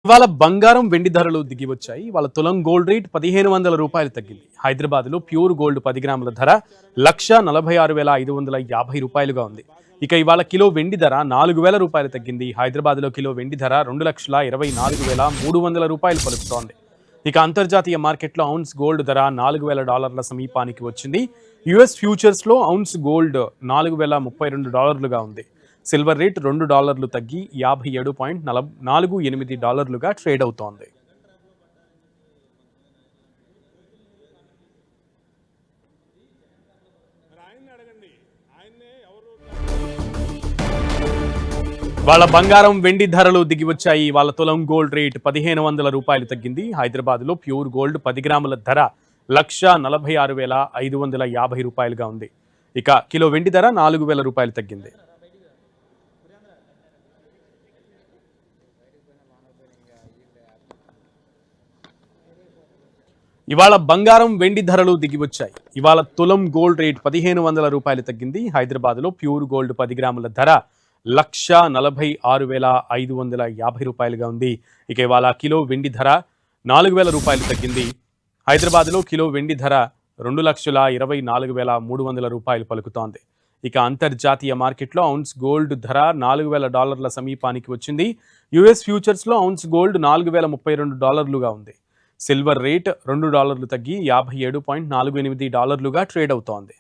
ఇవాళ బంగారం వెండి ధరలు దిగి వచ్చాయి. ఇవాళ తులం గోల్డ్ రేట్ 1500 రూపాయలు తగ్గింది. హైదరాబాద్ లో ప్యూర్ గోల్డ్ 10 గ్రాముల ధర 1,46,550 రూపాయలుగా ఉంది. ఇక ఇవాళ కిలో వెండి ధర 4000 రూపాయలు తగ్గింది. హైదరాబాద్ లో కిలో వెండి ధర 2,24,300 రూపాయలు పలుకుతోంది. ఇక అంతర్జాతీయ మార్కెట్లో ఔన్స్ గోల్డ్ ధర $4,000 సమీపానికి వచ్చింది. యుఎస్ ఫ్యూచర్స్ లో ఔన్స్ గోల్డ్ $4,032గా ఉంది. సిల్వర్ రేట్ $2 తగ్గి $57.48 ట్రేడ్ అవుతోంది. వాళ్ళ బంగారం వెండి ధరలు దిగి వచ్చాయి. వాళ్ళ తులం గోల్డ్ రేట్ 1500 రూపాయలు తగ్గింది. హైదరాబాద్ లో ప్యూర్ గోల్డ్ 10 గ్రాముల ధర 1,46,550 రూపాయలుగా ఉంది. ఇక కిలో వెండి ధర 4000 రూపాయలు తగ్గింది. ఇవాళ బంగారం వెండి ధరలు దిగి వచ్చాయి. ఇవాళ తులం గోల్డ్ రేట్ 1500 రూపాయలు తగ్గింది. హైదరాబాద్ లో ప్యూర్ గోల్డ్ 10 గ్రాముల ధర 1,46,550 రూపాయలుగా ఉంది. ఇక ఇవాళ కిలో వెండి ధర 4000 రూపాయలు తగ్గింది. హైదరాబాద్ లో కిలో వెండి ధర 2,24,300 రూపాయలు పలుకుతోంది. ఇక అంతర్జాతీయ మార్కెట్లో ఔన్స్ గోల్డ్ ధర $4,000 సమీపానికి వచ్చింది. యుఎస్ ఫ్యూచర్స్ లో ఔన్స్ గోల్డ్ $4,032గా ఉంది. సిల్వర్ రేట్ $2 తగ్గి $57.48 ట్రేడ్ అవుతోంది.